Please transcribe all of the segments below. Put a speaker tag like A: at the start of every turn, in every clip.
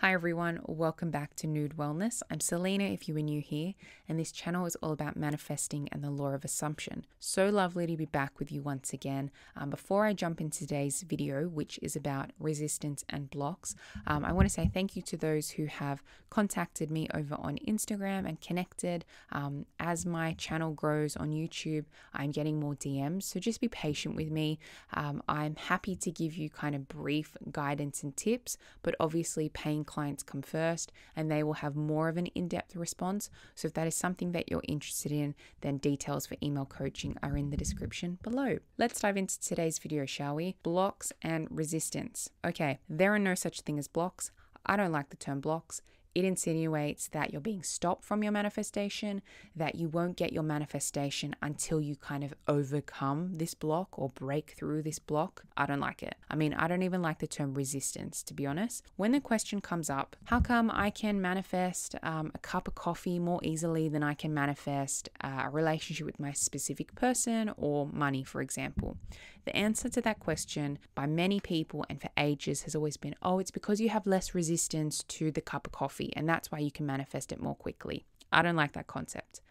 A: Hi everyone, welcome back to Nude Wellness. I'm Celina if you are new here, and this channel is all about manifesting and the law of assumption. So lovely to be back with you once again. Before I jump into today's video, which is about resistance and blocks, I want to say thank you to those who have contacted me over on Instagram and connected. As my channel grows on YouTube, I'm getting more DMs, so just be patient with me. I'm happy to give you kind of brief guidance and tips, but obviously paying clients come first and they will have more of an in-depth response. So if that is something that you're interested in, then details for email coaching are in the description below. Let's dive into today's video, shall we? Blocks and resistance. Okay, there are no such thing as blocks. I don't like the term blocks. It insinuates that you're being stopped from your manifestation, that you won't get your manifestation until you kind of overcome this block or break through this block. I don't like it. I mean, I don't even like the term resistance, to be honest. When the question comes up, how come I can manifest a cup of coffee more easily than I can manifest a relationship with my specific person or money, for example? The answer to that question by many people and for ages has always been, oh, it's because you have less resistance to the cup of coffee and that's why you can manifest it more quickly. I don't like that concept.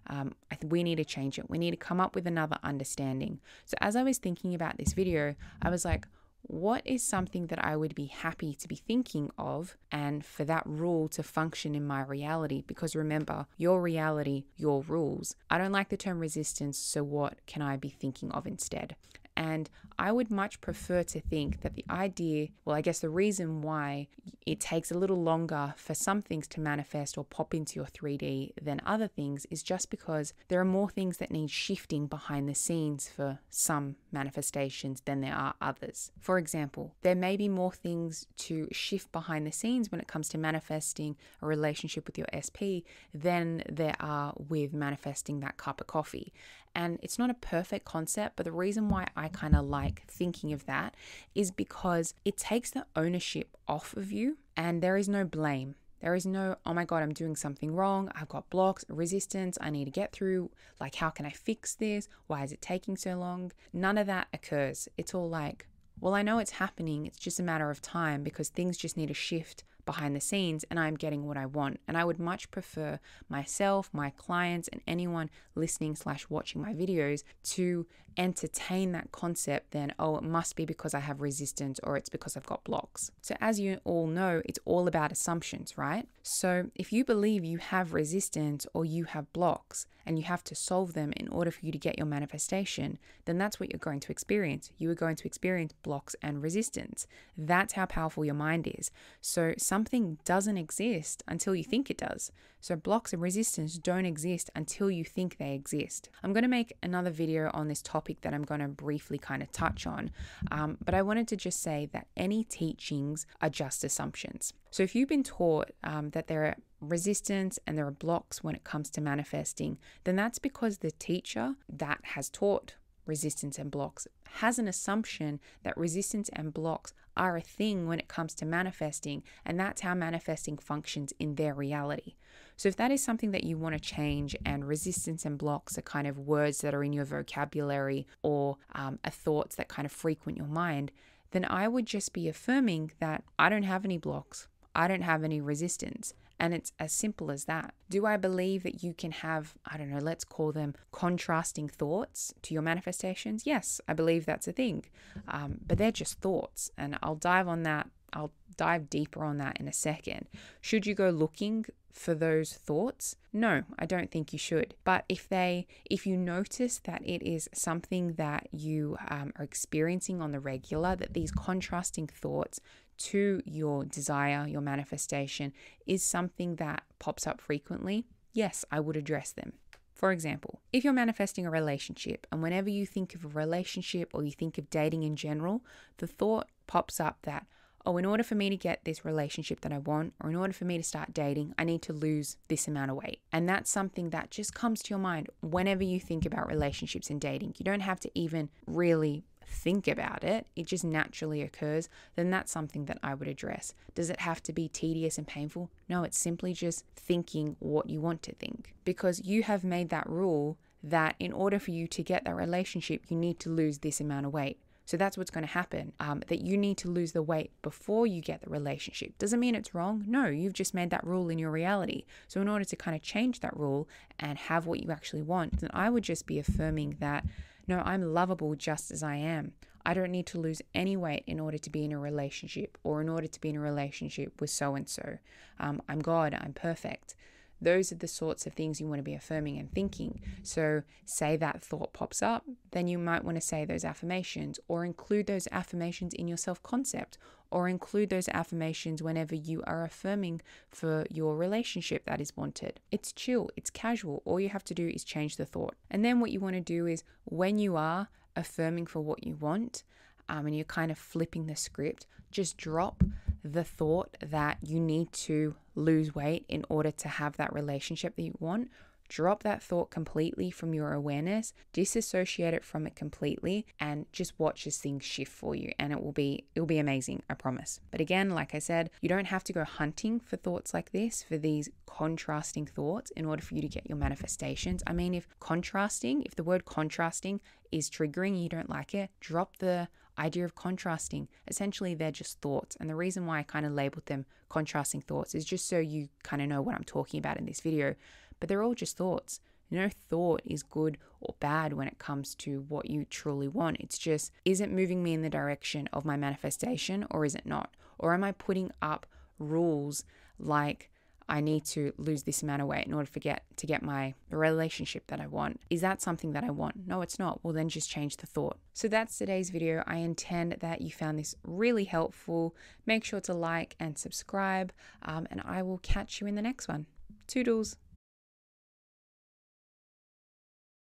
A: We need to change it. We need to come up with another understanding. So as I was thinking about this video, I was like, what is something that I would be happy to be thinking of and for that rule to function in my reality? Because remember, your reality, your rules. I don't like the term resistance, so what can I be thinking of instead? And I would much prefer to think that the idea, well, I guess the reason why it takes a little longer for some things to manifest or pop into your 3D than other things is just because there are more things that need shifting behind the scenes for some manifestations than there are others. For example, there may be more things to shift behind the scenes when it comes to manifesting a relationship with your SP than there are with manifesting that cup of coffee. And it's not a perfect concept, but the reason why I kind of like thinking of that is because it takes the ownership off of you and there is no blame. There is no, oh my God, I'm doing something wrong. I've got blocks, resistance, I need to get through. Like, how can I fix this? Why is it taking so long? None of that occurs. It's all like, well, I know it's happening. It's just a matter of time because things just need to shift behind the scenes and I'm getting what I want. And I would much prefer myself, my clients, and anyone listening/watching my videos to entertain that concept than, oh, it must be because I have resistance or it's because I've got blocks. So as you all know, it's all about assumptions, right? So if you believe you have resistance or you have blocks and you have to solve them in order for you to get your manifestation, then that's what you're going to experience. You are going to experience blocks and resistance. That's how powerful your mind is. So something doesn't exist until you think it does. So blocks and resistance don't exist until you think they exist. I'm going to make another video on this topic that I'm going to briefly kind of touch on. But I wanted to just say that any teachings are just assumptions. So if you've been taught that there are resistance and there are blocks when it comes to manifesting, then that's because the teacher that has taught resistance and blocks has an assumption that resistance and blocks are a thing when it comes to manifesting, and that's how manifesting functions in their reality. So if that is something that you want to change and resistance and blocks are kind of words that are in your vocabulary or are thoughts that kind of frequent your mind, then I would just be affirming that I don't have any blocks. I don't have any resistance. And it's as simple as that. Do I believe that you can have, I don't know, let's call them contrasting thoughts to your manifestations? Yes, I believe that's a thing. But they're just thoughts. And I'll dive deeper on that in a second. Should you go looking for those thoughts? No, I don't think you should. But if you notice that it is something that you are experiencing on the regular, that these contrasting thoughts to your desire, your manifestation, is something that pops up frequently, yes, I would address them. For example, if you're manifesting a relationship and whenever you think of a relationship or you think of dating in general, the thought pops up that, oh, in order for me to get this relationship that I want, or in order for me to start dating, I need to lose this amount of weight. And that's something that just comes to your mind whenever you think about relationships and dating. You don't have to even really think about it. It just naturally occurs. Then that's something that I would address. Does it have to be tedious and painful? No, it's simply just thinking what you want to think. Because you have made that rule that in order for you to get that relationship, you need to lose this amount of weight. So that's what's going to happen, that you need to lose the weight before you get the relationship. Doesn't mean it's wrong. No, you've just made that rule in your reality. So in order to kind of change that rule and have what you actually want, then I would just be affirming that, no, I'm lovable just as I am. I don't need to lose any weight in order to be in a relationship, or in order to be in a relationship with so-and-so. I'm God, I'm perfect. Those are the sorts of things you want to be affirming and thinking. So say that thought pops up, then you might want to say those affirmations, or include those affirmations in your self-concept, or include those affirmations whenever you are affirming for your relationship that is wanted. It's chill, it's casual. All you have to do is change the thought. And then what you want to do is, when you are affirming for what you want, and you're kind of flipping the script, just drop the thought that you need to lose weight in order to have that relationship that you want. Drop that thought completely from your awareness, disassociate it from it completely, and just watch as things shift for you. And it'll be amazing, I promise. But again, like I said, you don't have to go hunting for thoughts like this, for these contrasting thoughts, in order for you to get your manifestations. I mean, if the word contrasting is triggering, you don't like it, drop the idea of contrasting. Essentially, they're just thoughts. And the reason why I kind of labeled them contrasting thoughts is just so you kind of know what I'm talking about in this video. But they're all just thoughts. No thought is good or bad when it comes to what you truly want. It's just, is it moving me in the direction of my manifestation, or is it not? Or am I putting up rules like, I need to lose this amount of weight in order to get the relationship that I want? Is that something that I want? No, it's not. Well, then just change the thought. So that's today's video. I intend that you found this really helpful. Make sure to like and subscribe, and I will catch you in the next one. Toodles.